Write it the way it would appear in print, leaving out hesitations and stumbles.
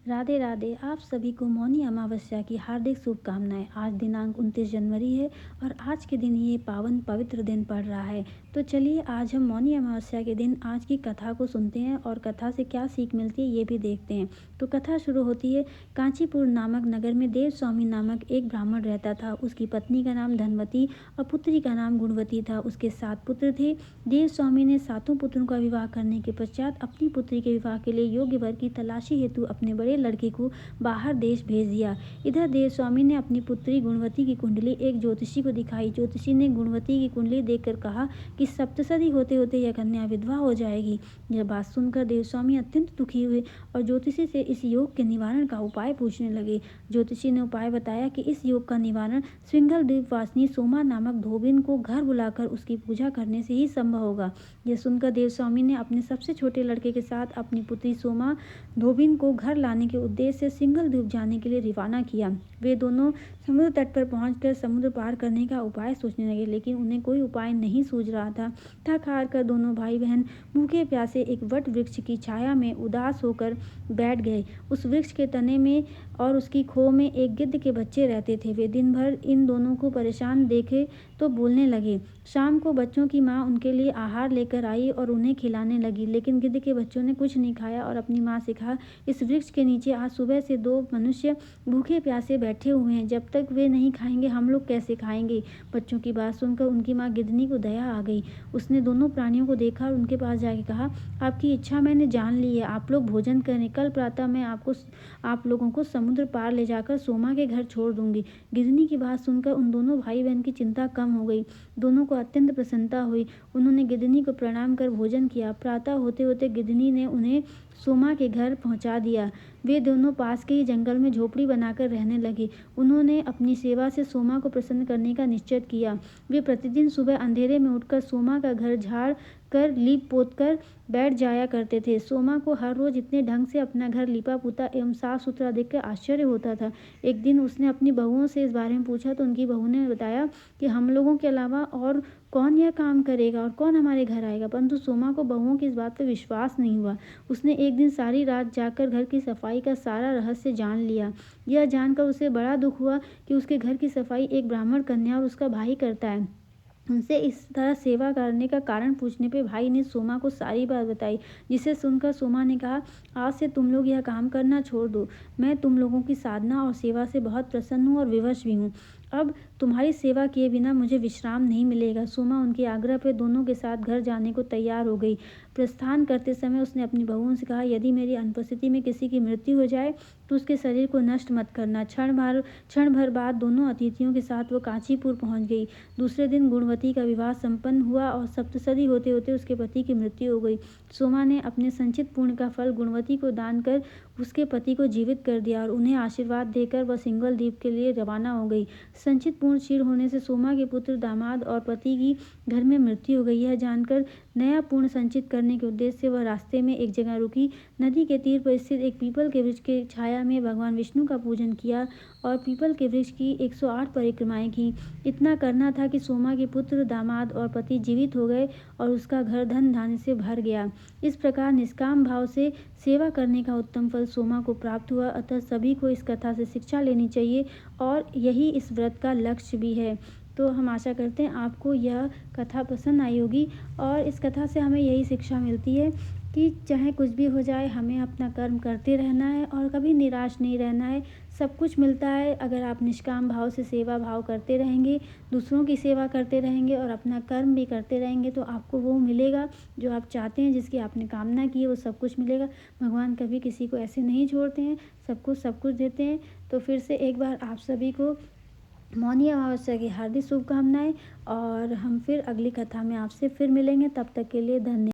राधे राधे। आप सभी को मौनी अमावस्या की हार्दिक शुभकामनाएं। आज दिनांक 29 जनवरी है और आज के दिन ये पावन पवित्र दिन पड़ रहा है। तो चलिए आज हम मौनी अमावस्या के दिन आज की कथा को सुनते हैं और कथा से क्या सीख मिलती है ये भी देखते हैं। तो कथा शुरू होती है। कांचीपुर नामक नगर में देव स्वामी नामक एक ब्राह्मण रहता था। उसकी पत्नी का नाम धनवती और पुत्री का नाम गुणवती था। उसके 7 पुत्र थे। देव स्वामी ने 7 पुत्रों का विवाह करने के पश्चात अपनी पुत्री के विवाह के लिए योग्य वर की तलाशी हेतु अपने बड़े लड़के को बाहर देश भेज दिया। इधर देव स्वामी ने अपनी पुत्री गुणवती की कुंडली एक ज्योतिषी को दिखाई। ज्योतिषी ने गुणवती की कुंडली देखकर कहा कि सप्तसदी होते होते यह कन्या विधवा हो जाएगी। यह बात सुनकर देव स्वामी अत्यंत दुखी हुए और ज्योतिषी से इस योग के निवारण का उपाय पूछने लगे। ज्योतिषी ने उपाय बताया कि इस योग का निवारण सिंघल द्वीप वासिनी सोमा नामक धोबिन को घर बुलाकर उसकी पूजा करने से ही संभव होगा। यह सुनकर देव स्वामी ने अपने सबसे छोटे लड़के के साथ अपनी पुत्री सोमा धोबिन को घर लाने के उद्देश्य से सिंघल द्वीप जाने के लिए रवाना किया। वे दोनों समुद्र तट पर पहुंचकर समुद्र पार करने का उपाय सोचने लगे, लेकिन उन्हें कोई उपाय नहीं सूझ रहा था। थक हार कर दोनों भाई बहन भूखे प्यासे एक वट वृक्ष की छाया में उदास होकर बैठ गए। उस वृक्ष के तने में और उसकी खो में एक गिद्ध के बच्चे रहते थे। वे दिन भर इन दोनों को परेशान देखे तो बोलने लगे। शाम को बच्चों की माँ उनके लिए आहार लेकर आई और उन्हें खिलाने लगी, लेकिन गिद्ध के बच्चों ने कुछ नहीं खाया और अपनी माँ से कहा, इस वृक्ष के नीचे आज सुबह से 2 मनुष्य भूखे प्यासे बैठे हुए हैं। जब तक वे नहीं खाएंगे हम लोग कैसे खाएंगे। बच्चों की बात सुनकर उनकी माँ गिद्धनी को दया आ गई। उसने दोनों प्राणियों को देखा और उनके पास जाके कहा, आपकी इच्छा मैंने जान ली है। आप लोग भोजन करें। कल प्रातः मैं आप लोगों को समुद्र पार ले जाकर सोमा के घर छोड़ दूंगी। गिद्धनी की बात सुनकर उन दोनों भाई बहन की चिंता कम हो गई। दोनों को अत्यंत प्रसन्नता हुई। उन्होंने गिद्धनी को प्रणाम कर भोजन किया। प्रातः होते होते गिद्धनी ने उन्हें सोमा के घर पहुंचा दिया। वे दोनों पास के ही जंगल में झोपड़ी बनाकर रहने लगे। उन्होंने अपनी सेवा से सोमा को प्रसन्न करने का निश्चय किया। वे प्रतिदिन सुबह अंधेरे में उठकर सोमा का घर झाड़ कर लीप पोत कर बैठ जाया करते थे। सोमा को हर रोज इतने ढंग से अपना घर लिपा पुता एवं साफ सुथरा देखकर आश्चर्य होता था। एक दिन उसने अपनी बहुओं से इस बारे में पूछा तो उनकी बहू ने बताया कि हम लोगों के अलावा और कौन यह काम करेगा और कौन हमारे घर आएगा। परंतु सोमा को बहुओं की इस बात पर विश्वास नहीं हुआ। उसने एक दिन सारी रात जाकर घर की सफाई का सारा रहस्य जान लिया। यह जानकर उसे बड़ा दुख हुआ कि उसके घर की सफाई एक ब्राह्मण कन्या और उसका भाई करता है। उनसे इस तरह सेवा करने का कारण पूछने पे भाई ने सोमा को सारी बात बताई, जिसे सुनकर सोमा ने कहा, आज से तुम लोग यह काम करना छोड़ दो। मैं तुम लोगों की साधना और सेवा से बहुत प्रसन्न हूँ और विवश भी हूँ। अब तुम्हारी सेवा किए बिना मुझे विश्राम नहीं मिलेगा। सोमा उनके आग्रह पर दोनों के साथ घर जाने को तैयार हो गई। प्रस्थान करते समय उसने अपनी बहुओं से कहा, यदि मेरी अनुपस्थिति में किसी की मृत्यु हो जाए तो उसके शरीर को नष्ट मत करना। क्षण भर बाद दोनों अतिथियों के साथ वो कांचीपुर पहुंच गई। दूसरे दिन गुणवती का विवाह संपन्न हुआ और सप्तसदी होते होते उसके पति की मृत्यु हो गई। सोमा ने अपने संचित पुण्य का फल गुणवती को दान कर उसके पति को जीवित कर दिया और उन्हें आशीर्वाद देकर वह सिंघल द्वीप के लिए रवाना हो गई। संचित पूर्ण क्षीण होने से सोमा के पुत्र दामाद और पति की घर में मृत्यु हो गई। यह जानकर नया पूर्ण संचित करने के उद्देश्य से वह रास्ते में एक जगह रुकी। नदी के तीर पर स्थित एक पीपल के वृक्ष की छाया में भगवान विष्णु का पूजन किया और पीपल के वृक्ष की 108 परिक्रमाएं की। इतना करना था कि सोमा के पुत्र दामाद और पति जीवित हो गए और उसका घर धन धान्य से भर गया। इस प्रकार निष्काम भाव से सेवा करने का उत्तम फल सोमा को प्राप्त हुआ। अतः सभी को इस कथा से शिक्षा लेनी चाहिए और यही इस व्रत का लक्ष्य भी है। तो हम आशा करते हैं आपको यह कथा पसंद आई होगी और इस कथा से हमें यही शिक्षा मिलती है कि चाहे कुछ भी हो जाए हमें अपना कर्म करते रहना है और कभी निराश नहीं रहना है। सब कुछ मिलता है अगर आप निष्काम भाव से सेवा भाव करते रहेंगे, दूसरों की सेवा करते रहेंगे और अपना कर्म भी करते रहेंगे तो आपको वो मिलेगा जो आप चाहते हैं, जिसकी आपने कामना की है वो सब कुछ मिलेगा। भगवान कभी किसी को ऐसे नहीं छोड़ते हैं, सबको सब कुछ देते हैं। तो फिर से एक बार आप सभी को मौनी अमावस्या की हार्दिक शुभकामनाएं और हम फिर अगली कथा में आपसे फिर मिलेंगे। तब तक के लिए धन्यवाद।